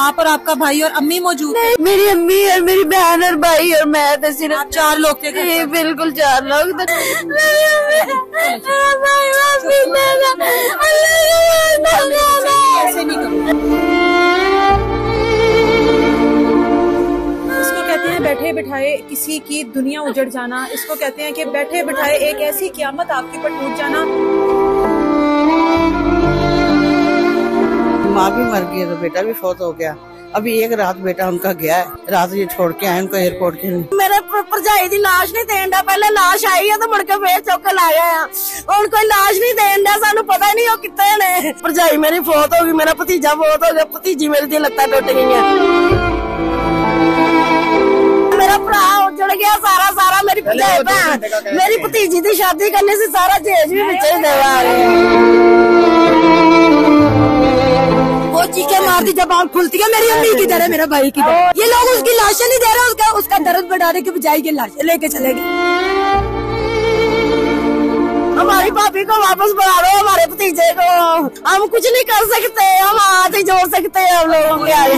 आप और आपका भाई और अम्मी मौजूद है? मेरी अम्मी और मेरी बहन और भाई और मैं तो सिर्फ 4 लोग थे घर पर? बिल्कुल 4 लोग ऐसे नहीं करो। इसको कहते हैं बैठे बिठाए किसी की दुनिया उजड़ जाना। इसको कहते हैं कि बैठे बिठाए एक ऐसी क़यामत आपके ऊपर टूट जाना। माँ भी मर गई तो बेटा भी फौत हो गया। अभी एक रात बेटा उनका गया है, रात ये छोड़ के आए उनको एयरपोर्ट के। मेरे भरजाई दी लाश नहीं देंदा, पहले लाश आई है तो मुड़ के फिर चुक के ला गए। हुण कोई लाश नहीं देंदा, सानू पता नहीं वो कित्थे ने। भरजाई मेरी फौत हो गई, मेरा भतीजा फौत हो गया, भतीजी मेरी दी लत्तां टुट गईयां। मेरा भरा उजड़ गया सारा। मेरी भरजाई भैन मेरी भतीजी दी शादी करनी सी, सारा जहेज भी विच ही देवा। वो चीखे मारती जब आँख खुलती है, मेरी अम्मी किधर है, मेरा भाई किधर है। ये लोग उसकी लाशें नहीं दे रहे, उसका दर्द बढ़ाने के बजाय ये लाशें लेके चले गए। हमारी भाभी को वापस बुला लो, हमारे भतीजे को। हम कुछ नहीं कर सकते, हम हाथ ही जोड़ सकते हैं हम लोगों के आगे।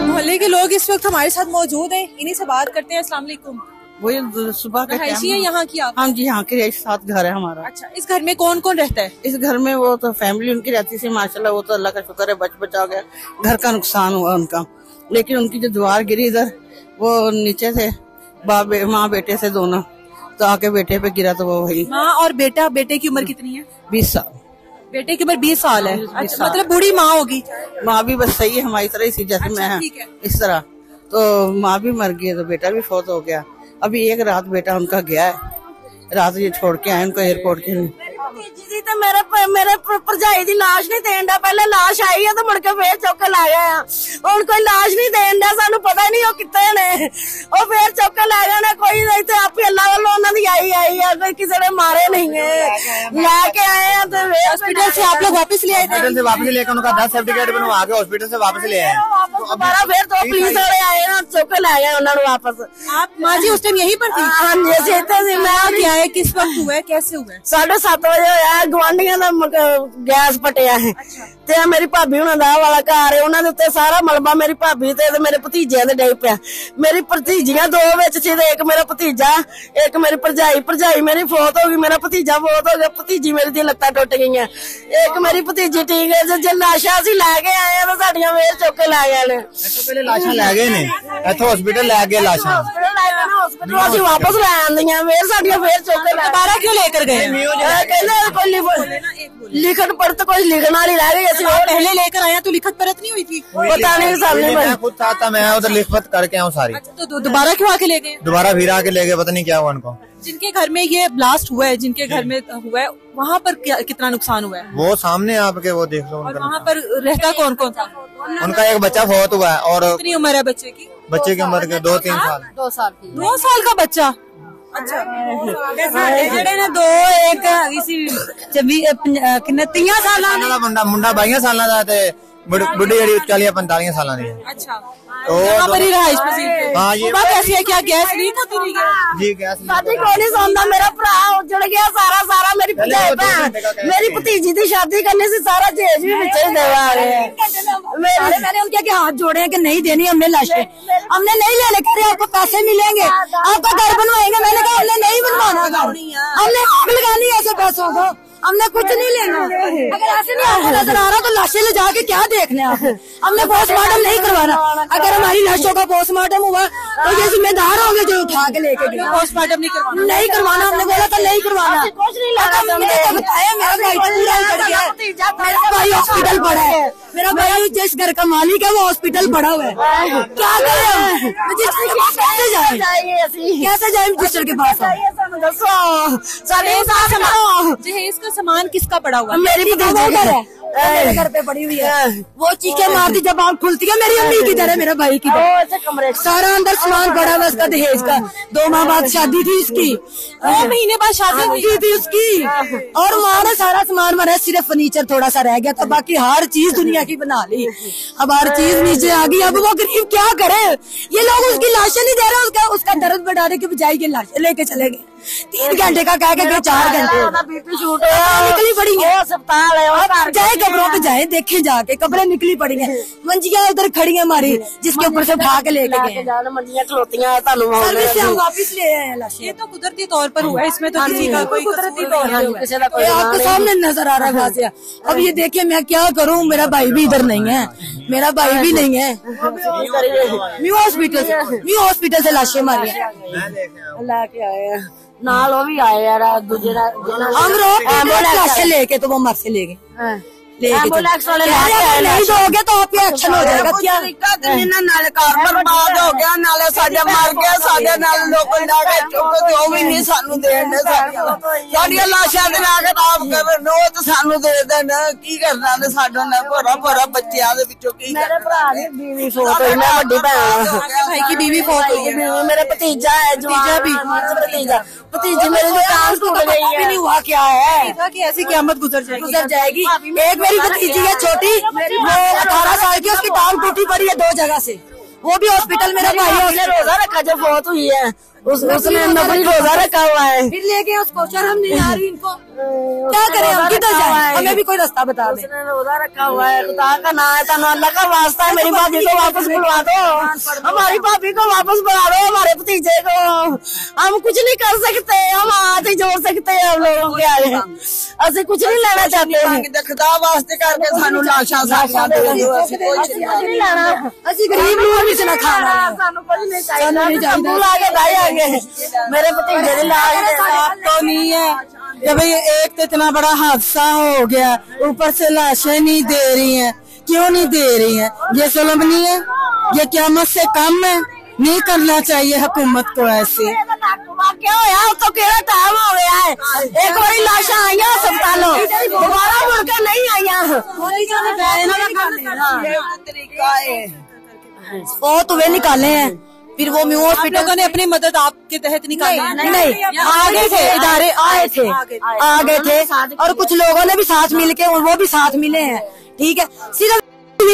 मोहल्ले के लोग इस वक्त हमारे साथ मौजूद हैं, इन्हीं से बात करते हैं। अस्सलाम वालेकुम। वही सुबह का रहायशी है यहाँ की आप? हाँ जी, यहाँ के साथ घर है हमारा। अच्छा, इस घर में कौन कौन रहता है? इस घर में वो तो फैमिली उनकी रहती थी माशाल्लाह, वो तो अल्लाह का शुक्र है बच बचा गया। घर का नुकसान हुआ उनका, लेकिन उनकी जो दीवार गिरी इधर, वो नीचे थे माँ बेटे से दोनों, तो आके बेटे पे गिरा तो वो वही। माँ और बेटा, बेटे की उम्र कितनी है? 20 साल। बेटे की उम्र 20 साल है। अच्छा, मतलब बूढ़ी माँ होगी। माँ भी बस सही है हमारी तरह, इसी जैसे अच्छा, मैं ठीक है। इस तरह। तो माँ भी मर गई तो बेटा भी फौत हो गया। अभी एक रात बेटा उनका गया है, रात ये छोड़ के आए उनको एयरपोर्ट के। तो मेरे भरजाई दी लाश नहीं देंदा, पहले लाश आई है तो मुड़ के फिर चुक के ला गए। हुण कोई लाश नहीं देंदा, सानू पता नहीं वो कित्थे ने। वो फिर चुक के ला गए। कोई इत्थे आपे अल्लाह वालों उन्हां दी आई है, कोई किसी ने मारे नहीं है। लेके आए हैं तो हॉस्पिटल से आप लोग वापस ले आए? हॉस्पिटल से वापस लेकर उनका 10 सर्टिफिकेट बनवा के हॉस्पिटल से वापस ले आए। दोबारा फिर तो पुलिस वाले आए ना, चुक के ला गए उन्होंने वापस। आप माँ जी उस टाइम यहीं पर थी? हाँ जी, मैं क्या है, किस वक्त हुआ है, कैसे हुआ है? 7:30 बजे होया। गवांढियां दा गैस पटिया है ते मेरी भाभी हुणां दा वाला घर है, उन्हां दे उत्ते सारा मलबा मेरी भाभी ते मेरे भतीजे दे डे पिया। मेरी भतीजियां 2 विच सी, एक मेरा भतीजा, एक मेरी भरजाई मेरी फौत हो गई, मेरा भतीजा फौत हो गया, भतीजी मेरी दी लत्तां टुट गईयां। एक मेरी भतीजी ठीक है। जे लाशां असीं लैके आए हैं तो साडियां वेर चुक के लै गए ने। इत्थों पहले लाशां लै गए ने, इत्थों हॉस्पिटल लै गए लाशां। हॉस्पिटल असीं वापस लै आंदियां, वेर साडियां वेर चुक के दोबारा क्यों लेकर गए? कहंदे कोई लिखत पढ़त कोई लिखण वाली रह गई। असीं पहले लेकर आया तो लिखत परत नहीं हुई थी? पता नहीं सामने मैं खुद था, मैं उधर लिखपत करके आऊँ सारी। अच्छा, तो दोबारा क्यों आके ले गए? दोबारा फिर आके ले गए, पता नहीं क्या हुआ उनको। जिनके घर में ये ब्लास्ट हुआ है, जिनके घर में हुआ है, वहाँ पर कितना नुकसान हुआ है? वो सामने आपके वो देख लो। और वहाँ पर रहता कौन कौन था? उनका एक बच्चा फौत हुआ है। और कितनी उम्र है बच्चे की? बच्चे की उम्र 2-3 साल। 2 साल की। 2 साल का बच्चा? अच्छा, जेड़े ने 2 एक इसी 30 साल ਦਾ ਮੁੰਡਾ 22 ਸਾਲਾਂ ਦਾ ਤੇ बुढ़ी जड़ी 40-45 साल की है। अच्छा, तो यहाँ पर ही रहाइश पसीन थे। हाँ, ये सुबह कैसी है, क्या गैस लीक होती रही है? जी गैस साथी कोई नहीं सौंदा, मेरा भरा उजड़ गया सारा। मेरी भरजाई भैन मेरी भतीजी दी शादी करनी सी, सारा जहेज भी विच ही देवा आ गए। मैंने उनके हाथ जोड़े हैं कि नहीं देनी हमने लाशें, हमने नहीं लेने, कह रहे आपको पैसे मिलेंगे, आपका घर बनवाएंगे। मैंने कहा हमने नहीं बनवाना घर, हमने आग लगानी है ऐसे पैसों को, हमने कुछ नहीं लेना। अगर ऐसे नहीं आपको नजर आ रहा तो लाशें ले जाके क्या देखने आप? हमने पोस्टमार्टम नहीं करवाना। अगर हमारी लाशों का पोस्टमार्टम हुआ तो ये जिम्मेदार होंगे जो उठा के लेके गए। पोस्टमार्टम नहीं करवाना, हमने बोला था नहीं करवाना। कुछ नहीं बताया, मेरा भाई पूरा उतर गया, मेरा भाई हॉस्पिटल पड़ा है, मेरा भाई जिस घर का मालिक है वो हॉस्पिटल पड़ा हुआ है। क्या करें, रजिस्टर के पास कैसे जाए रजिस्टर के पास? जहेज का सामान किसका पड़ा हुआ? मेरी भतीजी है, मेरे घर पे पड़ी हुई है। वो चीखे मारती जब आँख खुलती है, मेरी अम्मी किधर है, मेरा भाई किधर? सारा अंदर सामान पड़ा हुआ उसका दहेज का। 2 माह बाद शादी थी इसकी, 2 महीने बाद शादी थी उसकी, और माँ ने सारा सामान मारा, सिर्फ फर्नीचर थोड़ा सा रह गया था, बाकी हर चीज दुनिया की बना ली। अब हर चीज नीचे आ गई, अब वो गरीब क्या करे? ये लोग उसकी लाशें नहीं दे रहे, उसका दर्द बढ़ाने के बजाय ये लाशें लेके चले गए। 3 घंटे का कह के गए 4 घंटे बीपी शूट है, निकली पड़ी है अस्पताल है, अब जाए कब्रों पे जाए, देखे जाके कब्रें निकली पड़ी हैं, मंजियां उधर खड़ी है हमारी, जिसके ऊपर से उठा के लेके गए, मंजियां खलोतियां सर्विस से हम वापिस ले आए लाशें। ये तो कुदरती तौर पर हुआ है, इसमें तो किसी का कोई कुदरती तौर पर हुआ है। ये आपके सामने नजर आ रहा है वहां से। अब ये देखिए मैं क्या करूं, मेरा भाई भी इधर नहीं है, मेरा भाई भी नहीं है। न्यू हॉस्पिटल से लाशें मारी है, लेके आए नाल वो भी आए यार, दूसरे हम रोक लाशें लेके, तो वो मर से ले गए, एम्बुलेंस वाले नहीं दोगे तो आप पे एक्शन हो जाएगा। क्या नाले कार बर्बाद हो गया, नाले साडे मर गया, साडे नाल लोग लाके चुप जो भी नहीं सानू देने, साडियां लाशां दे लाके आप नो तो सानू दे देना, की करना ने साडा ना भरा भरा बच्चियां दे विचों की मेरे भरा दी बीवी फोट होई, मैं बड़ी भैन भाई की बीवी फौत हुई है, मेरा भतीजा है, भतीजा भतीजी मेरी दुकान टूट गई है, नहीं हुआ क्या है कि ऐसी क़यामत गुजर जाएगी। एक मेरी भतीजी है छोटी, वो 18 साल की, उसकी टांग टूटी पड़ी है 2 जगह से, वो भी हॉस्पिटल। मेरा भाई उसने रोजा रखा जब फौत हुई है, उसने नकली रोजा रखा हुआ है, फिर लेके उसको शर्म नहीं आ रही इनको, क्या करें हम, किधर जाए, हमें भी कोई रास्ता बता दे। उसने रोजा रखा हुआ है, खुदा का नाम है, तनु अल्लाह का वास्ता है, मेरी भाभी को वापस बुलवा दो, हमारी भाभी को वापस बुला दो, हमारे भतीजे को, हम कुछ नहीं कर सकते, हम हाथ ही जोड़ सकते हैं हम लोगों के आगे, असं कुछ नहीं लेना चाहते, खुदा वास्ते करके सानू लाशां साशां दे दियो, असं कुछ नहीं लेना, असं गरीब लोग भी ना खाना, सानू कुछ नहीं चाहिए, तंबू ला के दाई आगे मेरे भतीजे ने लाश तो नहीं है कि भाई एक तो इतना बड़ा हादसा हो गया, ऊपर से लाशें नहीं दे रही हैं, क्यों नहीं दे रही हैं? ये जुल्म नहीं है? ये क़यामत से कम है? नहीं करना चाहिए हुकूमत को ऐसे। क्या होया तो केड़ा टाइम हो गया है, एक बारी लाशा आई अस्पतालों, दोबारा मुड़ के नहीं आई, तरीका है बहुत हुए निकाले हैं, फिर वो म्यू हॉस्पिटल लोगों ने अपनी मदद आपके तहत निकाली? नहीं आगे थे, इदारे आ गए थे, और कुछ लोगों ने भी साथ मिल के, वो भी साथ मिले हैं, ठीक है। सिर्फ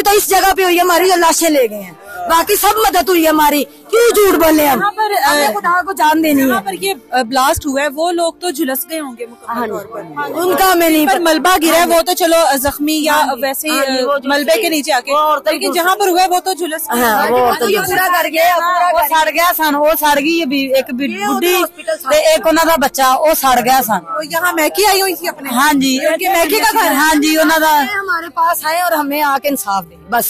तो इस जगह पे हुई है हमारी, जो लाशें ले गए हैं, बाकी सब मदद हुई है हमारी, क्यों झूठ बोले हम, खुदा को जान देनी है। पर ये ब्लास्ट हुआ है, वो लोग तो झुलस गए होंगे मुकम्मल तौर पर, उनका हमें नहीं, पर मलबा गिरा है वो तो चलो जख्मी या वैसे मलबे के नीचे आके, लेकिन जहाँ पर हुआ है वो तो झुलस पूरा कर गया, वो सड़ गया सन, वो सड़ गई एक बुढ़ी, एक उन्होंने बच्चा वो सड़ गया सन। यहाँ मैकी आई हुई थी अपने, हाँ जी, मैकी का घर, हाँ जी, उन्होंने हमारे पास आए और हमें आके इंसाफ दे, बस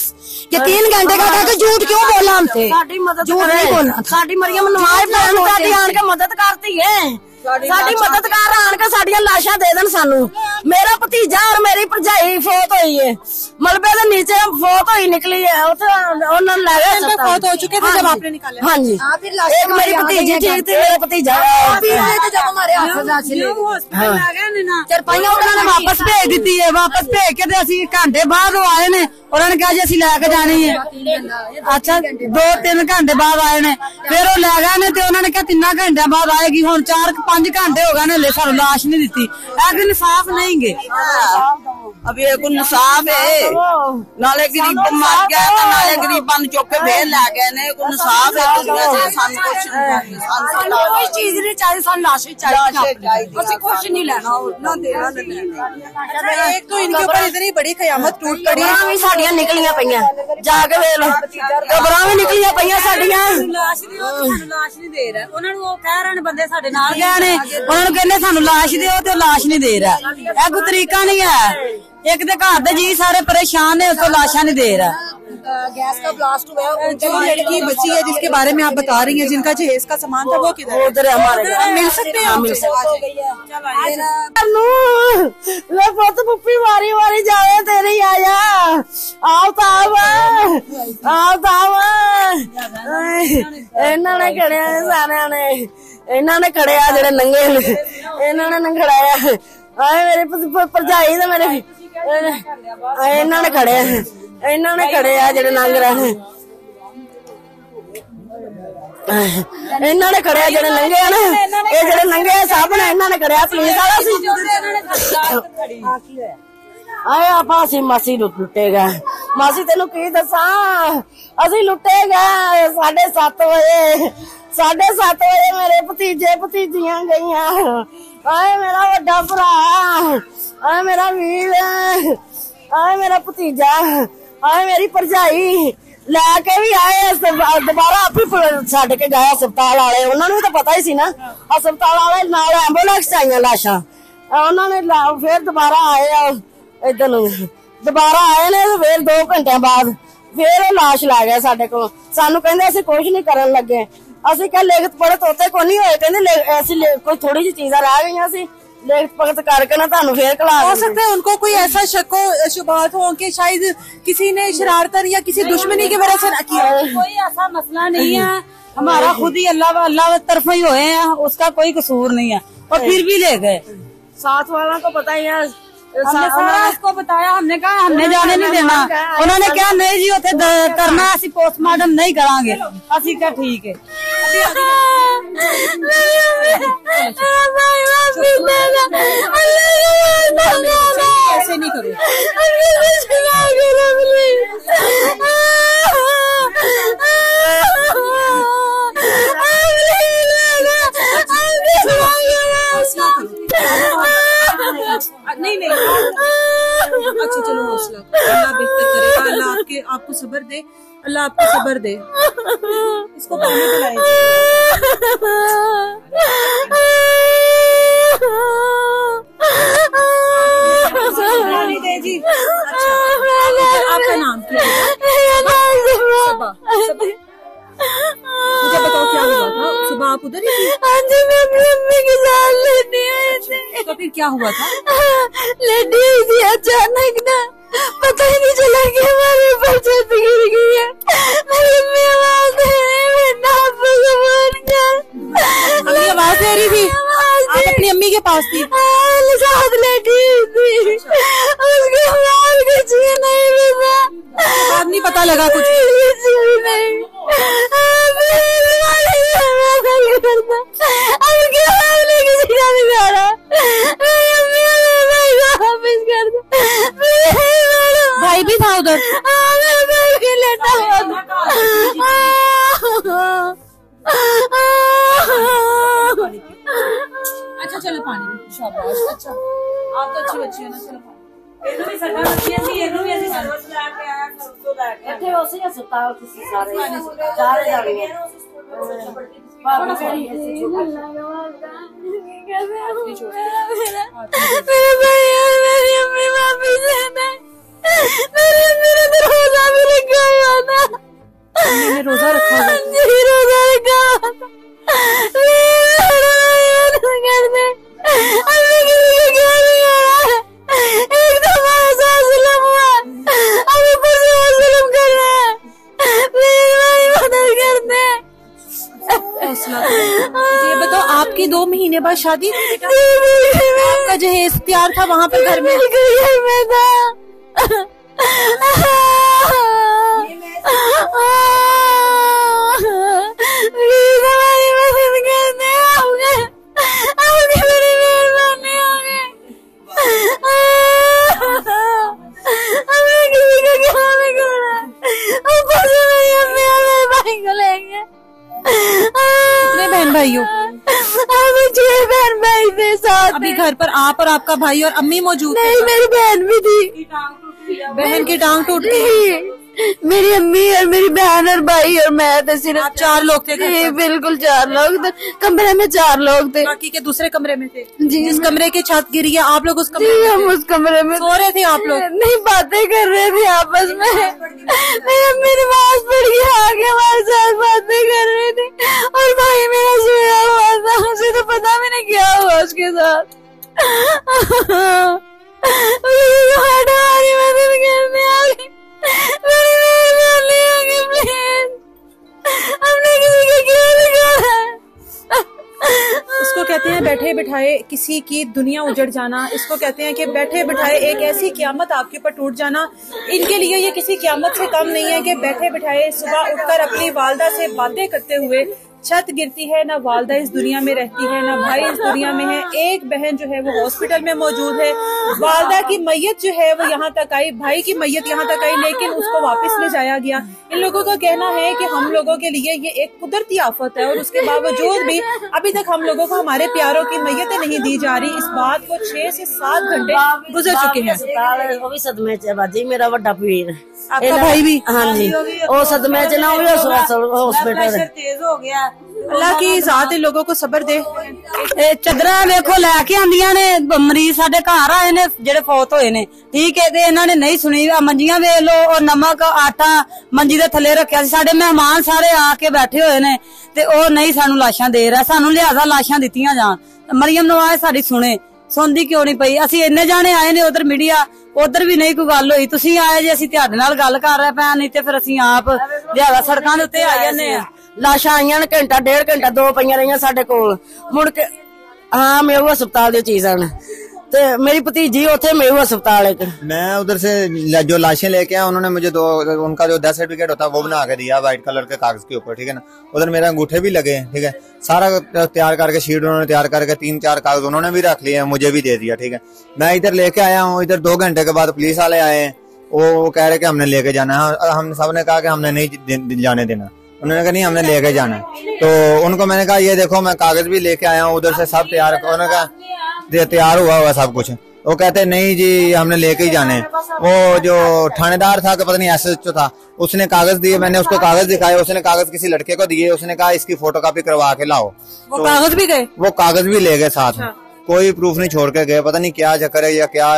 ये 3 घंटे का झूठ क्यों बोला हमसे, झूठ नहीं बोलना। साडी मरियम नवाज भैन साडी आन के मदद करती है, साडी मददगार आन के साडियां लाशां दे देन सानू। मेरा भतीजा और मेरी भरजाई फौत हुई है, मलबे दे नीचे फौत हुई निकली है, उन्होंने ले गए, फौत हो चुके थे जब आपने निकाले? हाँ जी, एक मेरी भतीजी ठीक थी, मेरा भतीजा जब हमारे चरपाइयां उन्होंने वापस भेज दी है, वापस भेज के असि घंटे बाद आए ने, उन्होंने कहा जी असि लैके जानी है, अच्छा 2-3 घंटे बाद आए ने, फिर वो लै गए ने, उन्होंने कहा 3 घंटे बाद आएगी, हुण 4-5 घंटे हो गए ने, ले सानू लाश नहीं दी, इंसाफ नहीं गे, अभी एक इंसाफ है, नाले गरीब मर गया तो नाले गरीबां चुक के फिर लै गए ने, इंसाफ है, कोई चीज नहीं चाहिए, सानू लाश ही चाहिए, कुछ नहीं लेना ना देना ना। एक तो इनके ऊपर इतनी बड़ी कयामत टूट पड़ी, भी साडियां निकलियां पईयां, जाके वेख लो कबरां भी निकलियां पईयां साडियां, लाश नहीं दे रहा, उन्होंने वो कह रहे बंदे साडे नाल गए ने, उन्होंने कहने सानू लाश दिओ ते लाश नहीं दे रहा, यह कोई तरीका नहीं है। एक तो घर दे जी सारे परेशान है, उसको लाशा नहीं दे रहा। गैस का ब्लास्ट हुआ है, जो लड़की बची है जिसके बारे में आप बता रही हैं, जिनका जहेज का सामान था, वो किधर? उधर हमारे मिल सकते हैं, मिल सकते पुत पुप्पी मारी मारी जाए तेरी आया, आओ ताव इन्हों ने खड़िया सारे ने, इन्हों ने खड़िया जेड़े नंगे इन्हों ने खड़ाया, आए मेरी भरजाई तो मेरे इन्हों ने खड़े, इन्हों ने खड़े आ जेड़े नंग रहे, इन्हों ने खड़े जेड़े नंगे है ना, ये जेड़े नंगे सब ने इन्हों ने खड़े, पुलिस वाला सी आए आप असी मासी लुटे गए, मासी तेनू की दसा, असी लुटे गए 7:30 बजे, 7:30 बजे मेरे भतीजे भतीजियां गईयां। आए मेरा वड्डा भरा, आए मेरा वीर, आए मेरा भतीजा, आए मेरी भरजाई लैके भी आए। दोबारा आप ही छड़ के गए अस्पताल वाले, उन्होंने तो पता ही सी ना। अस्पताल वाले नाल एंबुलेंस आईया लाशा, उन्होंने फिर दोबारा आए इधर दोबारा आए ने। फिर 2 घंटे बाद फिर लाश ला गया साडे को। सानू कहंदे असीं कुछ नहीं करन लगे। असीं क्या लिखत पढ़त होते को नहीं होए, कहंदे असीं कोई थोड़ी जी चीज़ां रह गईयां सी, लिखत पढ़त करके ना तुहानू फिर कला। हो सकता है उनको कोई ऐसा शक शुबहत हो कि शायद किसी ने शरारतन या किसी दुश्मनी की वजह से न किया। कोई ऐसा मसला नहीं है, हमारा खुद ही अल्लाह तरफ ही हुए हैं, उसका कोई कसूर नहीं है और फिर भी ले गए। साथ वालों को पता ही है, हमने सारा उसको बताया, हमने कहा हमने जाने नहीं देना। उन्होंने क्या नहीं जी उसे करना, असी पोस्टमार्टम नहीं करांगे। असी क्या ठीक है। ऐसे नहीं करो। नहीं अच्छा चलो हौसला, अल्लाह बेहतर करेगा, अल्लाह आपको सब्र दे, अल्लाह आपको सब्र दे। इसको पानी पिलाएं जी। अच्छा आपका नाम क्या है? मुझे बताओ क्या हुआ था सुबह? आप उधर ही थी? हाँ जी, मैं अपनी अम्मी के साथ लेटी आई थी। तो फिर क्या हुआ था? लेटी हुई थी, अचानक ना पता ही नहीं चला कि हमारे ऊपर छत गिर गई है। मेरी अम्मी आवाज दे रही है, अम्मी आवाज दे रही थी। आप अपनी अम्मी के पास थी? साथ लेटी हुई थी, उसके बाद कुछ नहीं पता। बाद नहीं पता लगा कुछ नहीं। भाई भी था उधर? अच्छा चलो पानी, शाबाश। अच्छा आप तो अच्छी बच्ची हो ना, चलो रोजा रखा हुआ ये बताओ, आपकी 2 महीने बाद शादी थी बेटा? आपका जहेज तैयार था वहाँ पर घर में? कितने बहन भाई हो? 6 बहन भाई थे साथ। अभी घर पर आप और आपका भाई और अम्मी मौजूद? नहीं, मेरी बहन भी थी। बहन की टांग टूट गई? मेरी अम्मी और मेरी बहन और भाई और मैं थे, सिर्फ 4 लोग थे? बिल्कुल 4 लोग थे, कमरे में 4 लोग थे। बाकी के दूसरे कमरे में थे? जी। जिस कमरे की छत गिरी है आप लोग उस कमरे में? हम उस कमरे में सो रहे थे आप लोग? नहीं, बातें कर रहे थे आपस में। मेरी अम्मी नमाज पढ़ के आगे हमारे साथ बातें कर रहे थे और भाई मेरा सोया हुआ था, उसे तो पता भी नहीं क्या हुआ उसके साथ। हमारी मदद करने आ गई, हमने किसी का क्या बिगाड़ा है। इसको कहते हैं बैठे बिठाए किसी की दुनिया उजड़ जाना। इसको कहते हैं कि बैठे बिठाए एक ऐसी क़यामत आपके ऊपर टूट जाना। इनके लिए ये किसी क़यामत से कम नहीं है कि बैठे बिठाए सुबह उठकर अपनी वालदा से बातें करते हुए छत गिरती है, ना वालदा इस दुनिया में रहती है, ना भाई इस दुनिया में है। एक बहन जो है वो हॉस्पिटल में मौजूद है। वालदा की मैयत जो है वो यहाँ तक आई, भाई की मैयत यहाँ तक आई, लेकिन उसको वापस ले जाया गया। इन लोगों का कहना है कि हम लोगों के लिए ये एक कुदरती आफत है और उसके बावजूद भी अभी तक हम लोगों को हमारे प्यारों की मैयतें नहीं दी जा रही। इस बात को 6 से 7 घंटे गुजर चुके हैं। वो भी सदमे च बाजी, मेरा बड़ा पीर आपका भाई भी? हाँ जी, वो सदमे च ना हॉस्पिटल तेज हो गया। अल्लाह की ज़ात इन लोगों को सब्र दे। चदरा देखो लैके आंदियां ने, मरीज साडे घर आए ने जेडे फौत होए ने, ठीक है, ते इन्हां ने नहीं सुनी। मंजियां वेख लो, और नमक आटा मंजी दे थले रखिया सी। साडे मेहमान सारे आके बैठे होए ने ते ओ नहीं सानू लाशां दे रहा, सानू लिहाजा लाशां दित्तियां जान। मरियम नवाज साडी सुने, सुनदी क्यों नहीं पई? असीं इन्ने जाने आए ने, उधर मीडिया उधर भी नहीं कोई गल होई। तुसीं आए जे, असीं तुहाडे नाल गल कर रहे पैन, नहीं ते फिर असीं आप लिहाजा सड़कां दे उत्ते आ जाने आ। लाशां आईयां ने, घंटा 1.5 घंटा 2 पईयां रहियां साडे कोल। मुड़ के हाँ मेरू अस्पताल दी चीज आन ते मेरी भतीजी उथे मेरू अस्पताल एक। मैं उधर से जो लाशें लेके आया, उन्होंने मुझे उनका जो डेथ सर्टिफिकेट होता है वो बना के दिया व्हाइट कलर के कागज के ऊपर, ठीक है ना। उधर मेरे अंगूठे भी लगे, ठीक है, सारा तैयार करके शीट उन्होंने तैयार करके 3-4 कागज उन्होंने भी रख लिए, मुझे भी दे दिया, ठीक है। मैं इधर लेके आया हूँ, इधर 2 घंटे के बाद पुलिस वाले आए, वो कह रहे कि हमने लेके जाना है। हम सब ने कहा कि हमने नहीं जाने देना, उन्होंने कहा नहीं हमने लेके जाना है। तो उनको मैंने कहा ये देखो मैं कागज भी लेके आया हूँ, उधर से सब तैयार, उन्होंने कहा तैयार हुआ सब कुछ। वो कहते नहीं जी हमने लेके ही जाने। वो जो थानेदार था, पता नहीं एसएचओ था, उसने कागज दिए, मैंने उसको कागज दिखाए, उसने कागज किसी लड़के को दिए, उसने कहा इसकी फोटोकॉपी करवा के लाओ। वो कागज भी गए? वो कागज भी ले गए साथ में, कोई प्रूफ नहीं छोड़ के गए। पता नहीं क्या चक्कर है या क्या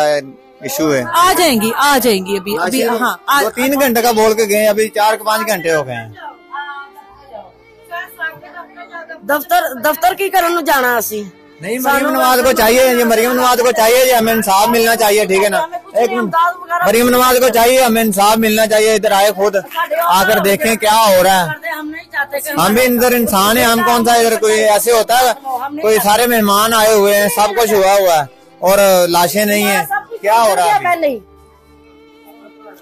इशू है। आ जाएंगी अभी हाँ 3 घंटे का बोल के गए, अभी 4-5 घंटे हो गए हैं। दफ्तर की करन जाना असी नहीं, मरियम नवाज को चाहिए, ये मरियम नवाज को चाहिए, ये हमें इंसाफ मिलना चाहिए, ठीक है ना। एक मरियम नवाज को चाहिए, हमें इंसाफ मिलना चाहिए। इधर आए खुद आकर देखें क्या हो रहा है। हम भी इधर इंसान है, हम कौन सा इधर कोई ऐसे होता है, कोई सारे मेहमान आए हुए हैं, सब कुछ हुआ है और लाशें नहीं है, क्या हो रहा है?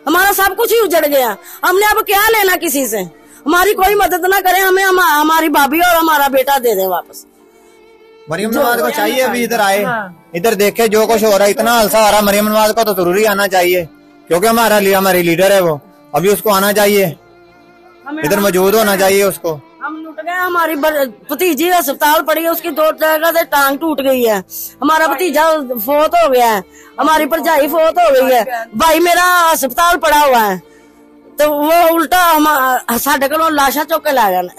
हमारा सब कुछ ही उजड़ गया, हमने अब क्या लेना किसी से? हमारी कोई मदद ना करे, हमें हमारी भाभी और हमारा बेटा दे दे वापस। मरियम नवाज को चाहिए अभी इधर आए, इधर देखे जो कुछ हो रहा है, इतना हल्सा हो रहा है। मरियम नवाज को तो जरूरी आना चाहिए, क्योंकि हमारी लीडर है वो, अभी उसको आना चाहिए, इधर मौजूद होना चाहिए उसको। हम लुट गए, हमारी भतीजी अस्पताल पड़ी है, उसकी 2 जगह से टांग टूट गई है, हमारा भतीजा फोत हो गया है, हमारी भरजाई फोत हो गई है, भाई मेरा अस्पताल पड़ा हुआ है, तो वो उल्टा साडे कोलों लाशां चुक के लै जाने।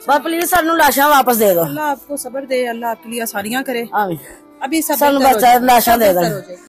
बस प्लीज सानू लाशां वापस दे दो। अल्लाह आपको सब्र दे, अल्लाह आपके लिए आसानियां करे। आमीन। अभी सब सानू बस लाशां दे दो।